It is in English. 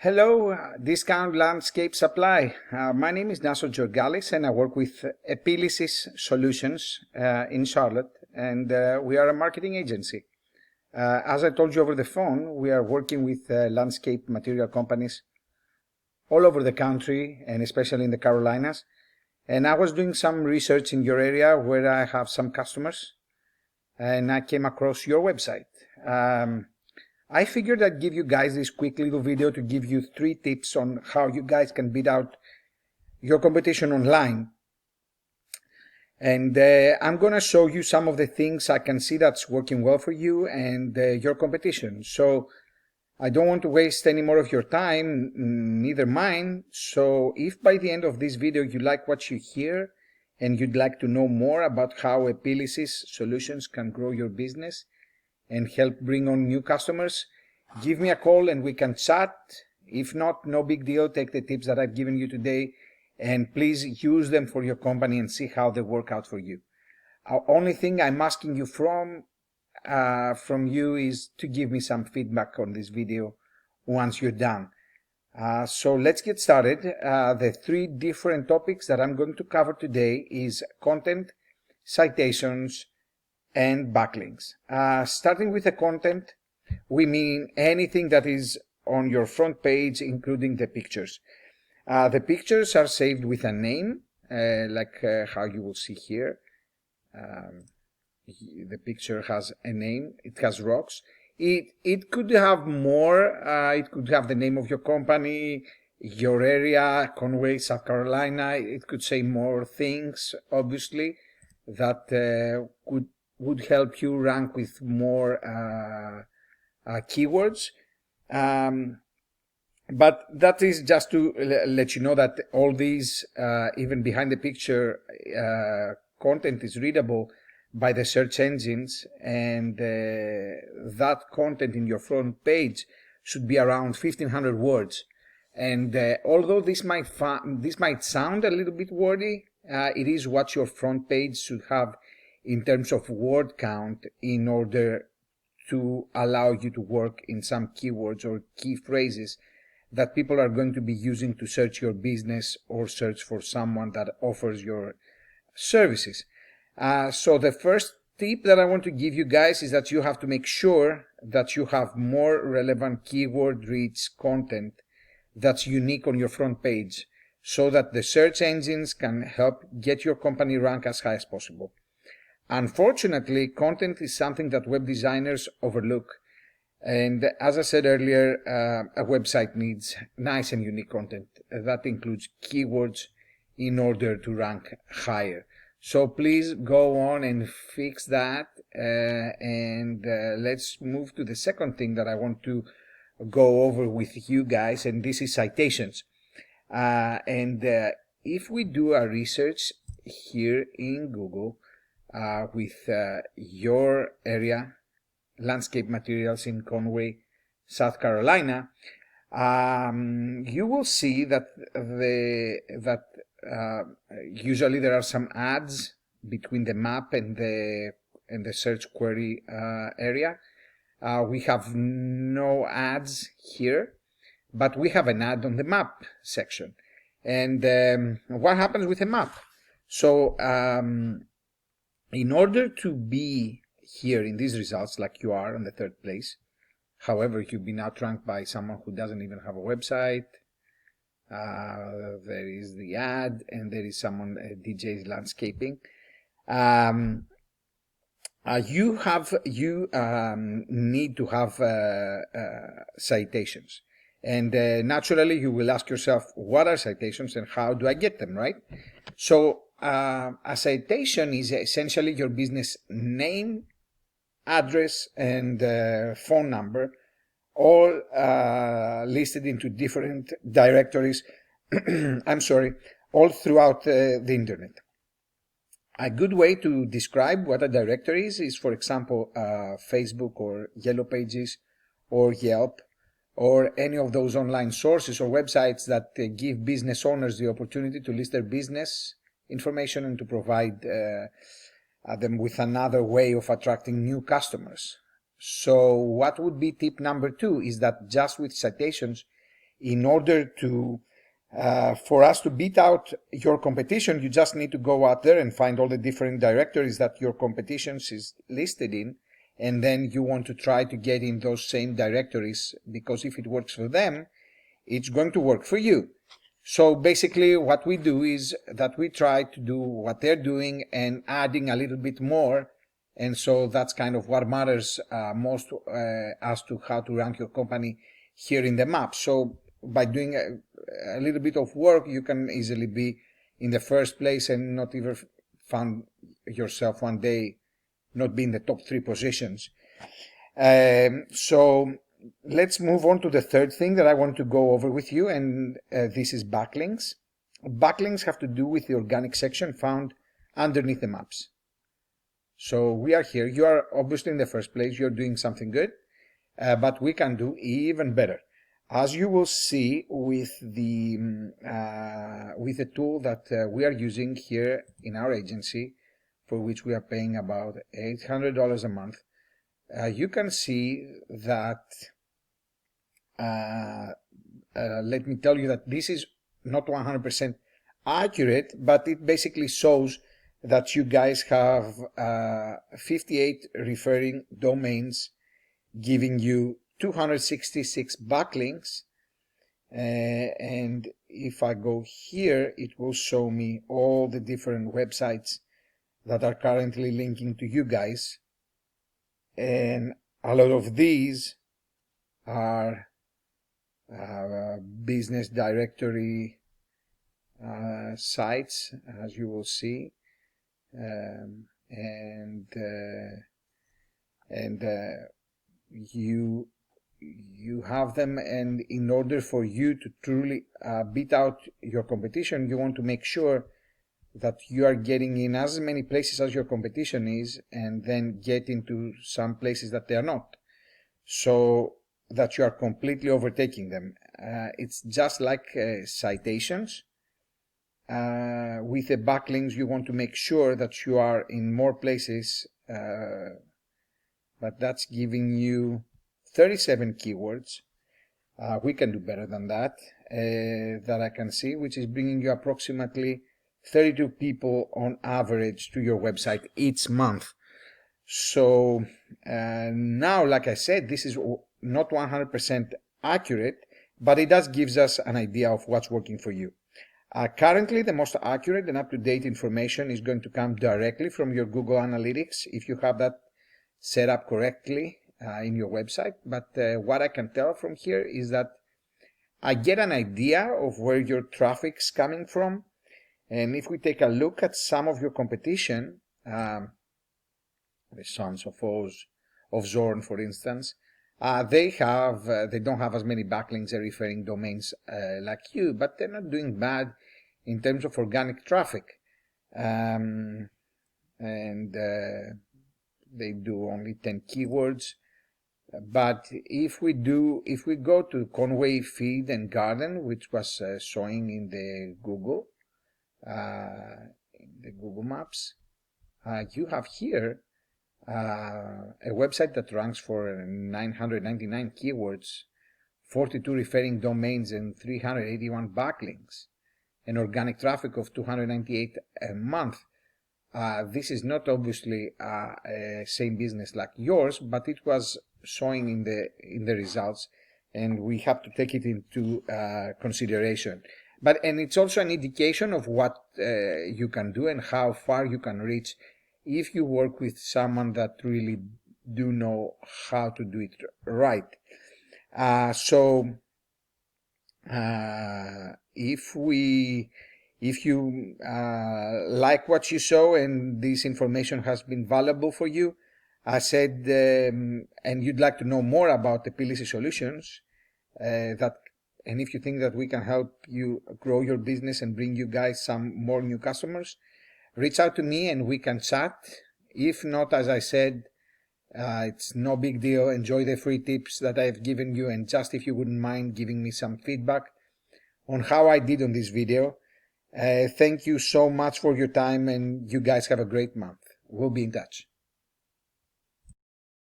Hello, Discount Landscape Supply. My name is Naso Georgalis and I work with Epilisis Solutions in Charlotte, and we are a marketing agency. As I told you over the phone, we are working with landscape material companies all over the country and especially in the Carolinas. And I was doing some research in your area where I have some customers, and I came across your website. I figured I'd give you guys this quick little video to give you 3 tips on how you guys can beat out your competition online. And I'm going to show you some of the things I can see that's working well for you and your competition. So I don't want to waste any more of your time, neither mine. So if by the end of this video you like what you hear and you'd like to know more about how Epilisis Solutions can grow your business and help bring on new customers, give me a call and we can chat. If not, no big deal. Take the tips that I've given you today and please use them for your company and see how they work out for you. Only thing I'm asking you from you is to give me some feedback on this video once you're done. So let's get started. The 3 different topics that I'm going to cover today is content, citations, and backlinks. Starting with the content, we mean anything that is on your front page, including the pictures. The pictures are saved with a name, like how you will see here. The picture has a name, it has rocks. It could have more, it could have the name of your company, your area, Conway, South Carolina. It could say more things, obviously, that would help you rank with more keywords. But that is just to let you know that all these, even behind the picture, content is readable by the search engines, and that content in your front page should be around 1,500 words. And although this might sound a little bit wordy, it is what your front page should have in terms of word count in order to allow you to work in some keywords or key phrases that people are going to be using to search your business or search for someone that offers your services. So the first tip that I want to give you guys is that you have to make sure that you have more relevant keyword-rich content that's unique on your front page so that the search engines can help get your company ranked as high as possible. Unfortunately, content is something that web designers overlook. And as I said earlier, a website needs nice and unique content. That includes keywords in order to rank higher. So please go on and fix that. And let's move to the second thing that I want to go over with you guys, and this is citations. If we do our research here in Google, with your area, landscape materials in Conway, South Carolina, you will see that usually there are some ads between the map and the search query area. We have no ads here, but we have an ad on the map section. And what happens with a map? So in order to be here in these results, like you are on the 3rd place, however, you've been outranked by someone who doesn't even have a website. There is the ad, and there is someone, DJ's Landscaping. You need to have citations. And naturally, you will ask yourself, what are citations and how do I get them, right? So a citation is essentially your business name, address, and phone number, all listed into different directories, all throughout the internet. A good way to describe what a directory is, for example, Facebook or Yellow Pages or Yelp or any of those online sources or websites that give business owners the opportunity to list their business information and to provide them with another way of attracting new customers. So what would be tip number 2 is that just with citations, in order to for us to beat out your competition, you just need to go out there and find all the different directories that your competition is listed in, and then you want to try to get in those same directories, because if it works for them, it's going to work for you. So basically what we do is that we try to do what they're doing and adding a little bit more, and so that's kind of what matters most as to how to rank your company here in the map. So by doing a little bit of work, you can easily be in the first place and not even find yourself one day not be in the top 3 positions. So let's move on to the third thing that I want to go over with you, and this is backlinks. Backlinks have to do with the organic section found underneath the maps. So we are here. You are obviously in the first place. You're doing something good, but we can do even better. As you will see with the tool that we are using here in our agency, for which we are paying about $800 a month, you can see that, let me tell you that this is not 100% accurate, but it basically shows that you guys have 58 referring domains giving you 266 backlinks, and if I go here, it will show me all the different websites that are currently linking to you guys, and a lot of these are business directory sites, as you will see, and you have them, and in order for you to truly beat out your competition, you want to make sure that you are getting in as many places as your competition is, and then get into some places that they are not, so that you are completely overtaking them. It's just like citations. With the backlinks, you want to make sure that you are in more places, but that's giving you 37 keywords. We can do better than that, that I can see, which is bringing you approximately 32 people on average to your website each month. So now, like I said, this is not 100% accurate, but it does gives us an idea of what's working for you. Currently, the most accurate and up-to-date information is going to come directly from your Google Analytics, if you have that set up correctly in your website. But what I can tell from here is that I get an idea of where your traffic's coming from. And if we take a look at some of your competition, the Sons of Oz, of Zorn, for instance, they don't have as many backlinks and referring domains like you, but they're not doing bad in terms of organic traffic, and they do only 10 keywords. But if we go to Conway Feed and Garden, which was showing in the Google Maps, you have here a website that ranks for 999 keywords, 42 referring domains, and 381 backlinks, and organic traffic of 298 a month. This is not obviously same business like yours, but it was showing in the results, and we have to take it into consideration. And it's also an indication of what you can do and how far you can reach if you work with someone that really do know how to do it right. If you like what you saw and this information has been valuable for you, I said, and you'd like to know more about the PLC solutions, and if you think that we can help you grow your business and bring you guys some more new customers, reach out to me and we can chat. If not, as I said, it's no big deal. Enjoy the free tips that I've given you, and just if you wouldn't mind giving me some feedback on how I did on this video. Thank you so much for your time, and you guys have a great month. We'll be in touch.